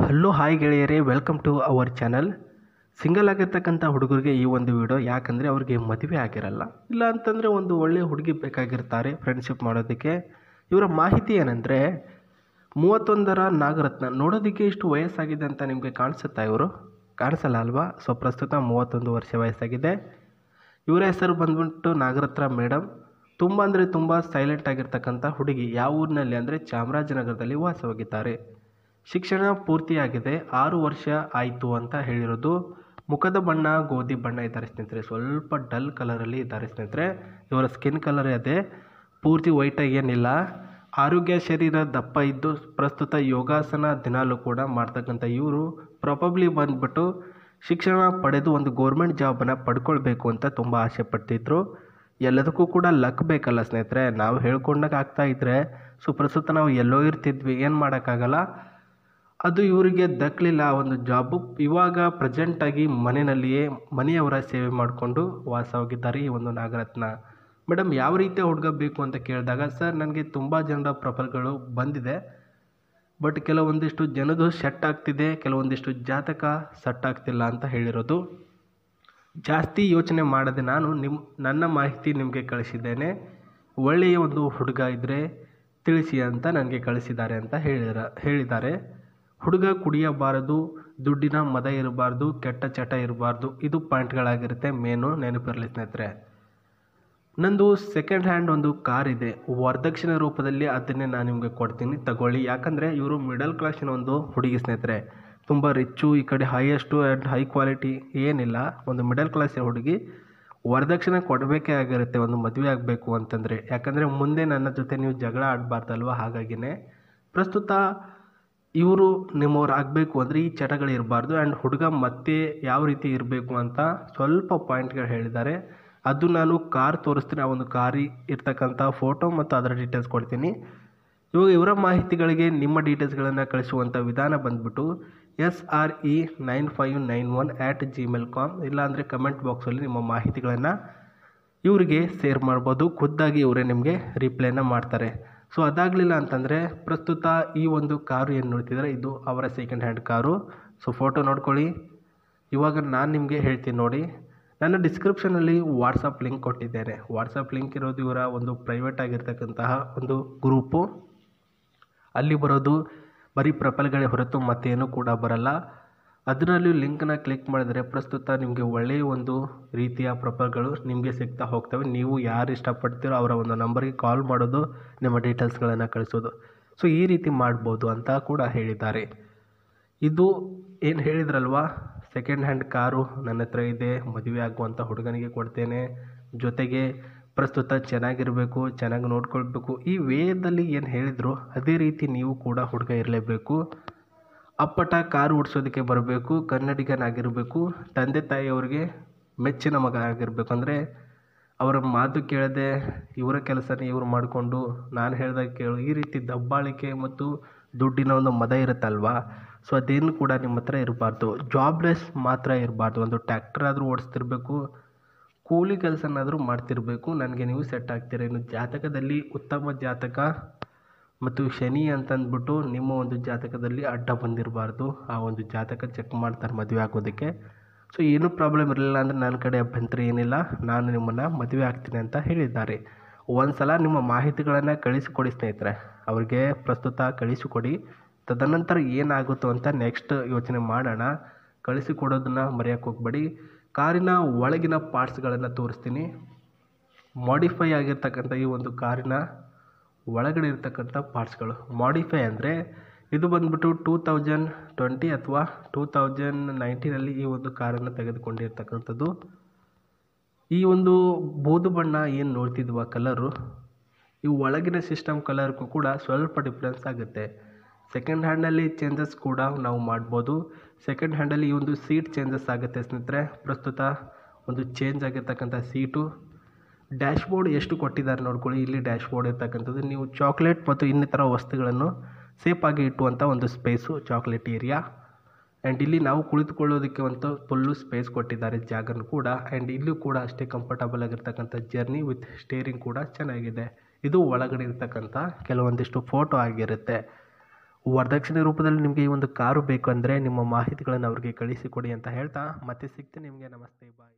Hello hi ಗೆಳೆಯರೇ, welcome to our channel. Single ಆಗಿರ್ತಕ್ಕಂಥ ಹುಡುಗರಿಗೆ ಈ ಒಂದು ವಿಡಿಯೋ, ಯಾಕಂದರೆ ಅವ್ರಿಗೆ ಮದುವೆ ಆಗಿರಲ್ಲ, ಇಲ್ಲ ಅಂತಂದರೆ ಒಂದು ಒಳ್ಳೆಯ ಹುಡುಗಿ ಬೇಕಾಗಿರ್ತಾರೆ ಫ್ರೆಂಡ್ಶಿಪ್ ಮಾಡೋದಕ್ಕೆ. ಇವರ ಮಾಹಿತಿ ಏನಂದರೆ 31ರ ನಾಗರತ್ನ. ನೋಡೋದಕ್ಕೆ ಇಷ್ಟು ವಯಸ್ಸಾಗಿದೆ ಅಂತ ನಿಮಗೆ ಕಾಣಿಸುತ್ತಾ? ಇವರು ಕಾಣಿಸಲ್ಲ ಅಲ್ವಾ? ಸೊ ಪ್ರಸ್ತುತ 31 ವರ್ಷ ವಯಸ್ಸಾಗಿದೆ. ಇವರ ಹೆಸರು ಬಂದ್ಬಿಟ್ಟು ನಾಗರತ್ನ ಮೇಡಮ್. ತುಂಬ ಅಂದರೆ ತುಂಬ ಸೈಲೆಂಟ್ ಆಗಿರ್ತಕ್ಕಂಥ ಹುಡುಗಿ. ಯಾವ ಊರಿನಲ್ಲಿ ಅಂದರೆ ಚಾಮರಾಜನಗರದಲ್ಲಿ ವಾಸವಾಗಿದ್ದಾರೆ. ಶಿಕ್ಷಣ ಪೂರ್ತಿಯಾಗಿದೆ, 6 ವರ್ಷ ಆಯಿತು ಅಂತ ಹೇಳಿರೋದು. ಮುಖದ ಬಣ್ಣ ಗೋಧಿ ಬಣ್ಣ ಇದ್ದಾರೆ ಸ್ನೇಹಿತರೆ, ಸ್ವಲ್ಪ ಡಲ್ ಕಲರಲ್ಲಿ ಇದ್ದಾರೆ ಸ್ನೇಹಿತರೆ. ಇವರ ಸ್ಕಿನ್ ಕಲರ್ ಅದೇ, ಪೂರ್ತಿ ವೈಟಾಗಿ ಏನಿಲ್ಲ. ಆರೋಗ್ಯ, ಶರೀರ ದಪ್ಪ ಇದ್ದು ಪ್ರಸ್ತುತ ಯೋಗಾಸನ ದಿನಾಲೂ ಕೂಡ ಮಾಡ್ತಕ್ಕಂಥ ಇವರು ಪ್ರಾಬಬ್ಲಿ ಬಂದ್ಬಿಟ್ಟು ಶಿಕ್ಷಣ ಪಡೆದು ಒಂದು ಗೌರ್ಮೆಂಟ್ ಜಾಬನ್ನು ಪಡ್ಕೊಳ್ಬೇಕು ಅಂತ ತುಂಬ ಆಸೆ ಪಡ್ತಿದ್ರು. ಎಲ್ಲದಕ್ಕೂ ಕೂಡ ಲಕ್ ಬೇಕಲ್ಲ ಸ್ನೇಹಿತರೆ. ನಾವು ಹೇಳ್ಕೊಂಡಾಗ ಆಗ್ತಾ ಇದ್ದರೆ ಸೊ ಪ್ರಸ್ತುತ ನಾವು ಎಲ್ಲೋ ಇರ್ತಿದ್ವಿ, ಏನು ಮಾಡೋಕ್ಕಾಗಲ್ಲ. ಅದು ಇವರಿಗೆ ದಕ್ಕಲಿಲ್ಲ ಒಂದು ಜಾಬು. ಇವಾಗ ಪ್ರೆಸೆಂಟಾಗಿ ಮನೆಯಲ್ಲಿಯೇ ಮನೆಯವರ ಸೇವೆ ಮಾಡಿಕೊಂಡು ವಾಸವಾಗಿದ್ದಾರೆ ಈ ಒಂದು ನಾಗರತ್ನ ಮೇಡಮ್. ಯಾವ ರೀತಿಯ ಹುಡುಗ ಬೇಕು ಅಂತ ಕೇಳಿದಾಗ, ಸರ್ ನನಗೆ ತುಂಬ ಜನರ ಪ್ರೊಫೈಲ್ಗಳು ಬಂದಿದೆ, ಬಟ್ ಕೆಲವೊಂದಿಷ್ಟು ಜನದು ಸೆಟ್ ಆಗ್ತಿದೆ, ಕೆಲವೊಂದಿಷ್ಟು ಜಾತಕ ಸೆಟ್ ಆಗ್ತಿಲ್ಲ ಅಂತ ಹೇಳಿರೋದು. ಜಾಸ್ತಿ ಯೋಚನೆ ಮಾಡದೆ ನಾನು ನನ್ನ ಮಾಹಿತಿ ನಿಮಗೆ ಕಳಿಸಿದ್ದೇನೆ. ಒಳ್ಳೆಯ ಒಂದು ಹುಡುಗ ಇದ್ದರೆ ತಿಳಿಸಿ ಅಂತ ನನಗೆ ಕಳಿಸಿದ್ದಾರೆ ಅಂತ ಹೇಳಿದ್ದಾರೆ. ಹುಡುಗ ಕುಡಿಯಬಾರದು, ದುಡ್ಡಿನ ಮದ ಇರಬಾರ್ದು, ಕೆಟ್ಟ ಚಟ ಇರಬಾರ್ದು. ಇದು ಪಾಯಿಂಟ್ಗಳಾಗಿರುತ್ತೆ ಮೇನು, ನೆನಪಿರಲಿ ಸ್ನೇಹಿತರೆ. ನಂದು ಸೆಕೆಂಡ್ ಹ್ಯಾಂಡ್ ಒಂದು ಕಾರ್ ಇದೆ, ವರದಕ್ಷಿಣೆ ರೂಪದಲ್ಲಿ ಅದನ್ನೇ ನಾನು ನಿಮಗೆ ಕೊಡ್ತೀನಿ, ತಗೊಳ್ಳಿ. ಯಾಕಂದರೆ ಇವರು ಮಿಡಲ್ ಕ್ಲಾಸಿನ ಒಂದು ಹುಡುಗಿ ಸ್ನೇಹಿತರೆ, ತುಂಬ ರಿಚ್ಚು, ಈ ಕಡೆ ಹೈಯೆಸ್ಟು ಆ್ಯಂಡ್ ಹೈ ಕ್ವಾಲಿಟಿ ಏನಿಲ್ಲ, ಒಂದು ಮಿಡಲ್ ಕ್ಲಾಸಿನ ಹುಡುಗಿ. ವರದಕ್ಷಿಣೆ ಕೊಡಬೇಕೇ ಆಗಿರುತ್ತೆ ಒಂದು ಮದುವೆ ಆಗಬೇಕು ಅಂತಂದರೆ, ಯಾಕಂದರೆ ಮುಂದೆ ನನ್ನ ಜೊತೆ ನೀವು ಜಗಳ ಆಡಬಾರ್ದಲ್ವ. ಹಾಗಾಗಿನೇ ಪ್ರಸ್ತುತ ಇವರು ನಿಮ್ಮವ್ರು ಆಗಬೇಕು ಅಂದರೆ ಈ ಚಟಗಳು ಇರಬಾರ್ದು. ಆ್ಯಂಡ್ ಹುಡುಗ ಮತ್ತೆ ಯಾವ ರೀತಿ ಇರಬೇಕು ಅಂತ ಸ್ವಲ್ಪ ಪಾಯಿಂಟ್ಗಳು ಹೇಳಿದ್ದಾರೆ. ಅದು ನಾನು ಕಾರ್ ತೋರಿಸ್ತೀನಿ, ಆ ಒಂದು ಕಾರಿ ಇರ್ತಕ್ಕಂಥ ಫೋಟೋ ಮತ್ತು ಅದರ ಡೀಟೇಲ್ಸ್ ಕೊಡ್ತೀನಿ. ಇವಾಗ ಇವರ ಮಾಹಿತಿಗಳಿಗೆ ನಿಮ್ಮ ಡೀಟೇಲ್ಸ್ಗಳನ್ನು ಕಳಿಸುವಂಥ ವಿಧಾನ ಬಂದುಬಿಟ್ಟು SRE9591@gmail.com, ಇಲ್ಲಾಂದರೆ ಕಮೆಂಟ್ ಬಾಕ್ಸಲ್ಲಿ ನಿಮ್ಮ ಮಾಹಿತಿಗಳನ್ನು ಇವರಿಗೆ ಶೇರ್ ಮಾಡ್ಬೋದು. ಖುದ್ದಾಗಿ ಇವರೇ ನಿಮಗೆ ರಿಪ್ಲೈನ ಮಾಡ್ತಾರೆ. ಸೊ ಅದಾಗಲಿಲ್ಲ ಅಂತಂದರೆ ಪ್ರಸ್ತುತ ಈ ಒಂದು ಕಾರು ಏನು ನೋಡ್ತಿದ್ದಾರೆ, ಇದು ಅವರ second hand car. So photo ನೋಡ್ಕೊಳ್ಳಿ. ಇವಾಗ ನಾನು ನಿಮಗೆ ಹೇಳ್ತೀನಿ ನೋಡಿ. ನನ್ನ ಡಿಸ್ಕ್ರಿಪ್ಷನಲ್ಲಿ ವಾಟ್ಸಪ್ ಲಿಂಕ್ ಕೊಟ್ಟಿದ್ದೇನೆ. ವಾಟ್ಸಪ್ ಲಿಂಕ್ ಇರೋದು ಇವರ ಒಂದು ಪ್ರೈವೇಟ್ ಆಗಿರ್ತಕ್ಕಂತಹ ಒಂದು ಗ್ರೂಪು. ಅಲ್ಲಿ ಬರೋದು ಬರೀ ಪ್ರೊಫೈಲ್ಗಳೇ ಹೊರತು ಮತ್ತೇನೂ ಕೂಡ ಬರಲ್ಲ. ಅದರಲ್ಲಿ ಲಿಂಕನ್ನ ಕ್ಲಿಕ್ ಮಾಡಿದರೆ ಪ್ರಸ್ತುತ ನಿಮಗೆ ಒಳ್ಳೆಯ ಒಂದು ರೀತಿಯ ಪ್ರೊಫೈಲ್ಗಳು ನಿಮಗೆ ಸಿಗ್ತಾ ಹೋಗ್ತವೆ. ನೀವು ಯಾರು ಇಷ್ಟಪಡ್ತೀರೋ ಅವರ ಒಂದು ನಂಬರ್ಗೆ ಕಾಲ್ ಮಾಡೋದು, ನಿಮ್ಮ ಡೀಟೇಲ್ಸ್ಗಳನ್ನು ಕಳಿಸೋದು. ಸೊ ಈ ರೀತಿ ಮಾಡ್ಬೋದು ಅಂತ ಕೂಡ ಹೇಳಿದ್ದಾರೆ. ಇದು ಏನು ಹೇಳಿದ್ರಲ್ವ, ಸೆಕೆಂಡ್ ಹ್ಯಾಂಡ್ ಕಾರು ನನ್ನ ಹತ್ರ ಇದೆ, ಮದುವೆ ಆಗುವಂಥ ಹುಡುಗನಿಗೆ ಕೊಡ್ತೇನೆ, ಜೊತೆಗೆ ಪ್ರಸ್ತುತ ಚೆನ್ನಾಗಿರಬೇಕು, ಚೆನ್ನಾಗಿ ನೋಡ್ಕೊಳ್ಬೇಕು, ಈ ವೇದಲ್ಲಿ ಏನು ಹೇಳಿದ್ರು ಅದೇ ರೀತಿ ನೀವು ಕೂಡ ಹುಡುಗ ಇರಲೇಬೇಕು. ಅಪ್ಪಟ ಕಾರು ಓಡಿಸೋದಕ್ಕೆ ಬರಬೇಕು, ಕನ್ನಡಿಗನಾಗಿರಬೇಕು, ತಂದೆ ತಾಯಿಯವ್ರಿಗೆ ಮೆಚ್ಚಿನ ಮಗ ಆಗಿರಬೇಕು. ಅಂದರೆ ಅವರ ಮಾತು ಕೇಳದೆ ಇವರ ಕೆಲಸನೇ ಇವರು ಮಾಡಿಕೊಂಡು ನಾನು ಹೇಳ್ದಾಗ ಕೇಳು, ಈ ರೀತಿ ದಬ್ಬಾಳಿಕೆ ಮತ್ತು ದುಡ್ಡಿನ ಒಂದು ಮದ ಇರುತ್ತಲ್ವಾ. ಸೊ ಅದೇನು ಕೂಡ ನಿಮ್ಮ ಹತ್ರ ಇರಬಾರ್ದು. ಜಾಬ್ಲೆಸ್ ಮಾತ್ರ ಇರಬಾರ್ದು. ಒಂದು ಟ್ಯಾಕ್ಟರ್ ಆದರೂ ಓಡಿಸ್ತಿರ್ಬೇಕು, ಕೂಲಿ ಕೆಲಸನಾದರೂ ಮಾಡ್ತಿರಬೇಕು. ನನಗೆ ನೀವು ಸೆಟ್ ಆಗ್ತೀರ. ಇನ್ನು ಜಾತಕದಲ್ಲಿ ಉತ್ತಮ ಜಾತಕ ಮತ್ತು ಶನಿ ಅಂತಂದ್ಬಿಟ್ಟು ನಿಮ್ಮ ಒಂದು ಜಾತಕದಲ್ಲಿ ಅಡ್ಡ ಬಂದಿರಬಾರ್ದು. ಆ ಒಂದು ಜಾತಕ ಚೆಕ್ ಮಾಡ್ತಾರೆ ಮದುವೆ ಆಗೋದಕ್ಕೆ. ಸೊ ಏನೂ ಪ್ರಾಬ್ಲಮ್ ಇರಲಿಲ್ಲ ಅಂದರೆ ನನ್ನ ಕಡೆ ಅಭ್ಯಂತರ ಏನಿಲ್ಲ, ನಾನು ನಿಮ್ಮನ್ನು ಮದುವೆ ಆಗ್ತೀನಿ ಅಂತ ಹೇಳಿದ್ದಾರೆ. ಒಂದು ಸಲ ನಿಮ್ಮ ಮಾಹಿತಿಗಳನ್ನು ಕಳಿಸಿಕೊಡಿ ಸ್ನೇಹಿತರೆ, ಅವ್ರಿಗೆ ಪ್ರಸ್ತುತ ಕಳಿಸಿಕೊಡಿ. ತದನಂತರ ಏನಾಗುತ್ತೋ ಅಂತ ನೆಕ್ಸ್ಟ್ ಯೋಚನೆ ಮಾಡೋಣ. ಕಳಿಸಿಕೊಡೋದನ್ನು ಮರೆಯೋಕ್ಕೆ ಹೋಗಬೇಡಿ. ಕಾರಿನ ಒಳಗಿನ ಪಾರ್ಟ್ಸ್ಗಳನ್ನು ತೋರಿಸ್ತೀನಿ. ಮಾಡಿಫೈ ಆಗಿರ್ತಕ್ಕಂಥ ಈ ಒಂದು ಕಾರಿನ ಒಳಗಡೆ ಇರ್ತಕ್ಕಂಥ ಪಾರ್ಟ್ಸ್ಗಳು. ಮಾಡಿಫೈ ಅಂದರೆ ಇದು ಬಂದ್ಬಿಟ್ಟು 2020 ಅಥವಾ 2019 ಈ ಒಂದು ಕಾರನ್ನು ತೆಗೆದುಕೊಂಡಿರ್ತಕ್ಕಂಥದ್ದು. ಈ ಒಂದು ಬೂದು ಬಣ್ಣ ಏನು ನೋಡ್ತಿದ್ವ ಕಲರು, ಈ ಒಳಗಿನ ಸಿಸ್ಟಮ್ ಕಲರ್ಗೂ ಕೂಡ ಸ್ವಲ್ಪ ಡಿಫ್ರೆನ್ಸ್ ಆಗುತ್ತೆ. ಸೆಕೆಂಡ್ ಹ್ಯಾಂಡಲ್ಲಿ ಚೇಂಜಸ್ ಕೂಡ ನಾವು ಮಾಡ್ಬೋದು. ಸೆಕೆಂಡ್ ಹ್ಯಾಂಡಲ್ಲಿ ಈ ಒಂದು ಸೀಟ್ ಚೇಂಜಸ್ ಆಗುತ್ತೆ ಸ್ನೇಹಿತರೆ. ಪ್ರಸ್ತುತ ಒಂದು ಚೇಂಜ್ ಆಗಿರ್ತಕ್ಕಂಥ ಸೀಟು. ಡ್ಯಾಶ್ಬೋರ್ಡ್ ಎಷ್ಟು ಕೊಟ್ಟಿದ್ದಾರೆ ನೋಡ್ಕೊಳ್ಳಿ. ಇಲ್ಲಿ ಡ್ಯಾಶ್ಬೋರ್ಡ್ ಇರ್ತಕ್ಕಂಥದ್ದು. ನೀವು ಚಾಕ್ಲೇಟ್ ಮತ್ತು ಇನ್ನಿತರ ವಸ್ತುಗಳನ್ನು ಸೇಫಾಗಿ ಇಟ್ಟುವಂಥ ಒಂದು ಸ್ಪೇಸು, ಚಾಕ್ಲೇಟ್ ಏರಿಯಾ. ಆ್ಯಂಡ್ ಇಲ್ಲಿ ನಾವು ಕುಳಿತುಕೊಳ್ಳೋದಕ್ಕೆ ಒಂದು ಫುಲ್ಲು ಸ್ಪೇಸ್ ಕೊಟ್ಟಿದ್ದಾರೆ, ಜಾಗನೂ ಕೂಡ. ಆ್ಯಂಡ್ ಇಲ್ಲೂ ಕೂಡ ಅಷ್ಟೇ ಕಂಫರ್ಟಬಲ್ ಆಗಿರ್ತಕ್ಕಂಥ ಜರ್ನಿ ವಿತ್ ಸ್ಟೇರಿಂಗ್ ಕೂಡ ಚೆನ್ನಾಗಿದೆ. ಇದು ಒಳಗಡೆ ಇರ್ತಕ್ಕಂಥ ಕೆಲವೊಂದಿಷ್ಟು ಫೋಟೋ ಆಗಿರುತ್ತೆ. ವರದಕ್ಷಿಣೆ ರೂಪದಲ್ಲಿ ನಿಮಗೆ ಈ ಒಂದು ಕಾರು ಬೇಕು ಅಂದರೆ ನಿಮ್ಮ ಮಾಹಿತಿಗಳನ್ನು ಅವ್ರಿಗೆ ಕಳಿಸಿಕೊಡಿ ಅಂತ ಹೇಳ್ತಾ ಮತ್ತೆ ಸಿಗ್ತೀನಿ ನಿಮಗೆ. ನಮಸ್ತೆ, ಬಾಯ್.